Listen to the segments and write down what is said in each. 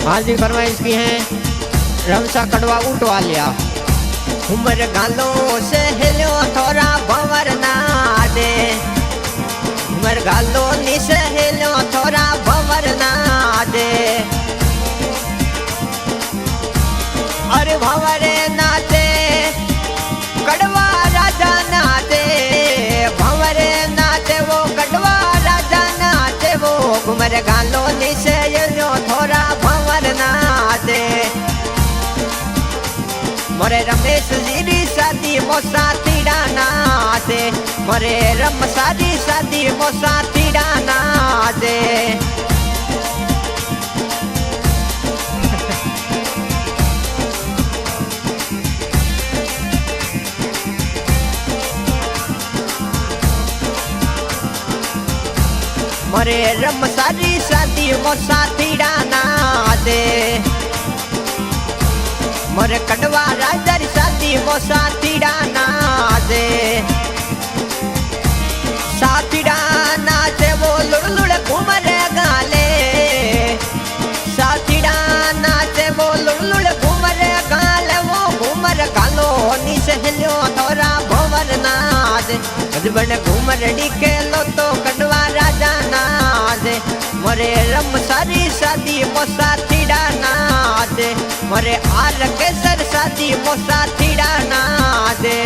आज भी फरमाइश की है रमसा कड़वा उठवा लिया। उमर गालो से हिलो थोड़ा भंवर ना दे, उमर गालो नी से हिलो थोड़ा भंवर ना दे। अरे भंवरे नाचे कड़वा राजा नाचे, भंवरे नाचे वो कड़वा राजा नाचे वो। उमर गालो नी से हिलो थोड़ा भंवर ना दे। मोरे रमेश जी शादी मोसा तीड़ा नाचे, मोरे रम सारी शादी मोसा तीड़ा नाचे। मोरे रम सारी शादी मोसा तीड़ा नाचे, मोरे कड़वा राजा री शादी वो साथीड़ा नाचे। साथीड़ा नाचे वो लुड़ लुड़ घूमर गाले, साथीड़ा नाचे वो लुड़ लुड़ घूमर गाले। वो घूमर गालो नी सहलियो थोड़ा भंवर नाचे, हजबन घूमर डिके लो तो कड़वा राजा नाचे। मोरे रम सारी शादी वो साथीड़ा नाचे, मोरे आर केसर शादी वो साथीड़ा नाचे।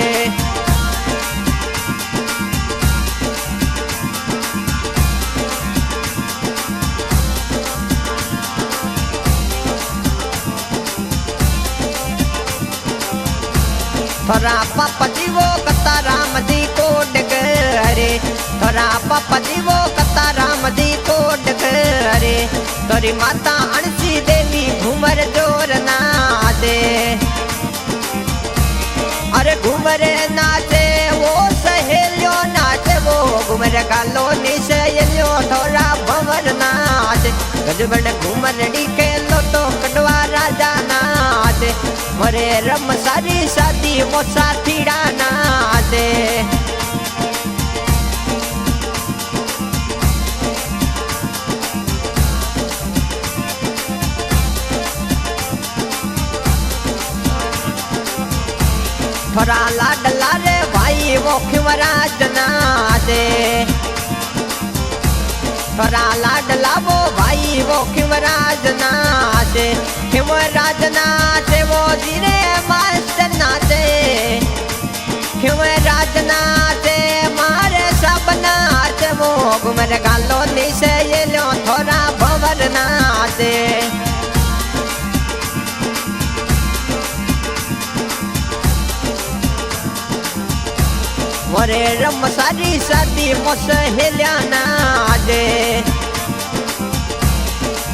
थोड़ा पापा जी वो कता राम जी को डगरे, थोड़ा पापा जी वो कता राम जी को डगरे। तोरी माता अणसी देवी घूमर जोर नाचे, अरे घूमर नाचे वो सहेलियो नाचे वो। घूमर गालो नी सहेलियो थोड़ा भंवर नाचे, गजबन घूमर डिके लो तो कड़वा राजा नाचे। मोरे रम सारी शादी वो साथीड़ा नाचे। थोड़ा लाडला रे भाई वो खिमराज नाचे, थोड़ा लाडला वो भाई वो खिमराज नाचे। खिमराज नाचे वो जीरे मास्टर नाचे, खिमराज नाचे मारे सब नाचे वो। घूमर गालो नी से ये लो थोड़ा भंवर नाचे। मोरे रम सारी शादी मोस हिल्या नाचे,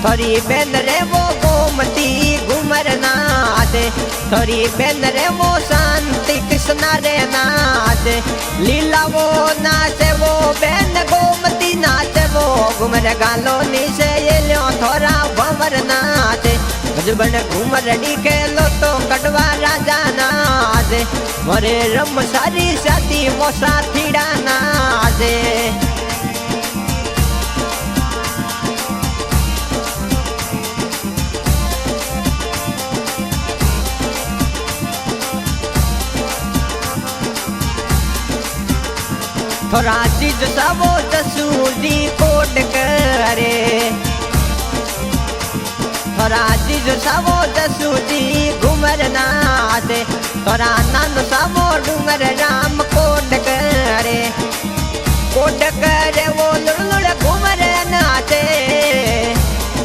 थोड़ी बेन रे वो गोमती घूमर नाचे। थोड़ी बेन रे वो शांति कृष्णा रे नाचे, लीला वो नाचे वो बेन गोमती नाचे वो। घूमर गालो नी से ये लो थोड़ा भंवर नाचे, गजबन घूमर डिके लो तो कड़वा राजा नाचे। मोरे रम सारी शादी वो साथीड़ा नाचे। थोड़ा चीज सबो जसूरी कोड करे, थोड़ा चीज सबो जसूरी घूमर नाचे। थोड़ा नंद सबो डूंगर राम कोड करे, कोड करे वो लुड़ लुड़ घूमर नाचे।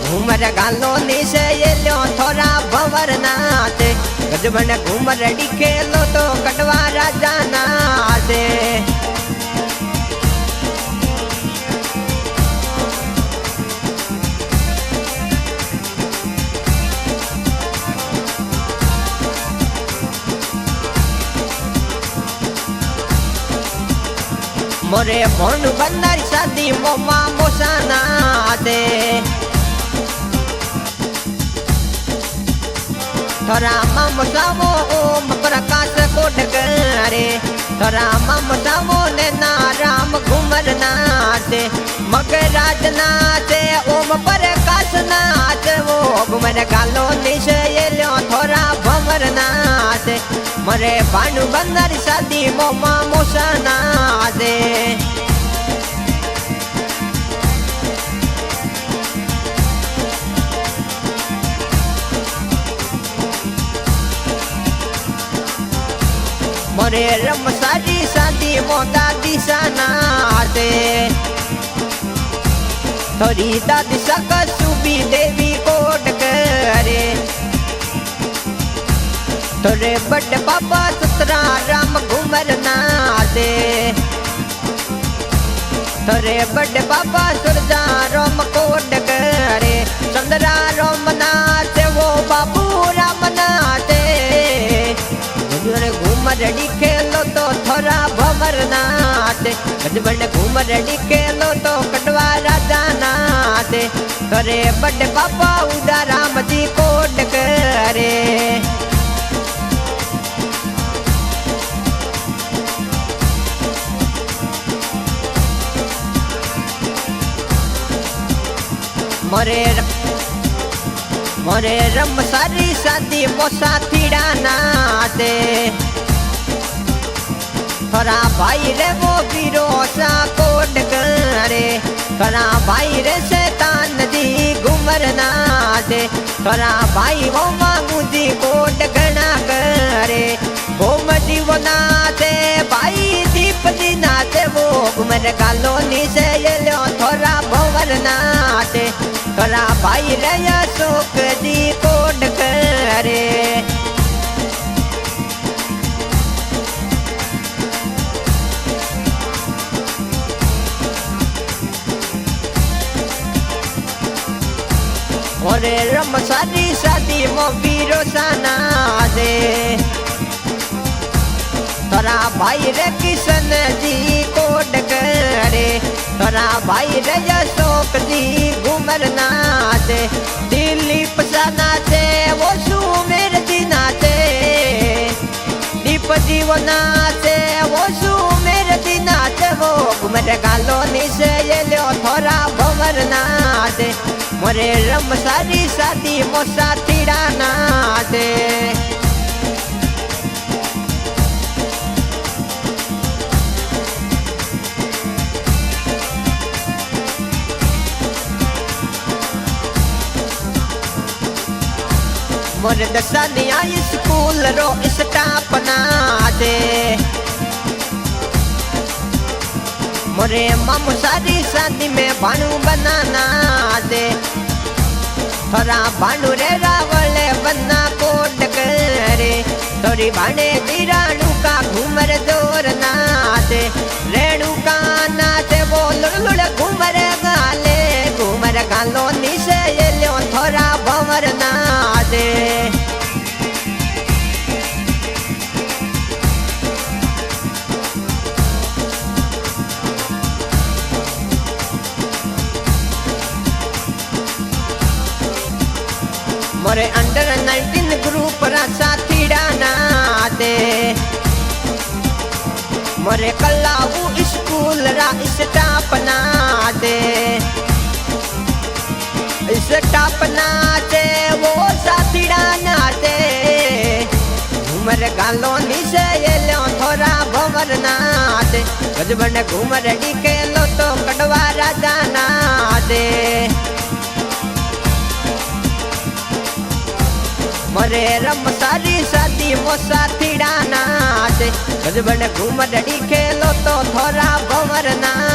घूमर गालो नी से ये लो थोड़ा भंवर नाचे, गजबन घूमर डिके लो तो कड़वा राजा नाचे। मोरे भोंड बंदर शादी मोमा मोसा नाचे, थोड़ा मम सामो ओम प्रकाश कोड करे। थोड़ा मम सामो ने ना राम घूमर नाचे, मगराज नाचे ओम प्रकाश नाचे वो घूमर घूमर गालो निशे लो थोड़ा भंवर नाचे मरे भानु बंदर शादी मोमा मोसा नाचे मरे रम सारी शादी मोदा दिशा नाचे थोड़ी दादी सका सुबी देवी कोट करे थोड़े बड़े बाबा सतरा राम घूमर नाचे थोड़े बड़े बाबा सुरजा राम कोट करे चंद्रा राम नाचे वो बाबू राम नाचे घूमर खेलो तो थोड़ा भंवर नाचे गजबन घूमर खेलो तो कटवा राजा नाचे करे बड़े बाबा उदा राम जी कोट करे मोरे रम सारी शादी मोसा थीड़ा नाचे थोड़ा भाई रे वो वीरो सा कोट करे थोड़ा भाई रे शैतान जी घूमर नाचे थोड़ा भाई वो मामू जी कोट गणा करे घूम जी वो नाचे भाई दीप जी नाचे वो घूमर गालो निशे लो थोड़ा भंवर नाचे थोड़ा भाई रे अशोक जी कोट करे मोरे रम सारी शादी मो वीरो साना दे तोरा भाई रे किशन जी कोट करे तोरा भाई रे अशोक जी घूमर नाचे दिलीप सा नाचे वो सुमेर जी नाचे दीप जी वो नाचे वो सुमेर जी नाचे वो घूमर गालो निशे लो थोड़ा भंवर नाचे मोरे रम सारी शादी मोसा थीड़ा नाचे मोरे दसानिया स्कूल रो स्टाफ नाचे मोरे मामू सारी शादी में भानु बनाना दे थोड़ा भानु रे रावले बन्ना कोट करे थोड़ी भाने दिराणु का घूमर जोर नाचे रेणु का नाचे वो लुड़ घूमर गालो निशे लो थोड़ा भंवर नाचे मोरे अंडर 19 ग्रुप रा साथीड़ा नाचे मोरे कलाऊ स्कूल रा स्टाफ नाचे स्टाफ नाचे वो साथीड़ा नाचे घूमर गालो निशे लो थोड़ा भंवर नाचे गजबन घूमर खेलो तो कटवा राजा नाचे मोरे रम सारी शादी मोसा थीड़ा नाचे गजबन घूमर खेलो तो थोड़ा भंवर नाचे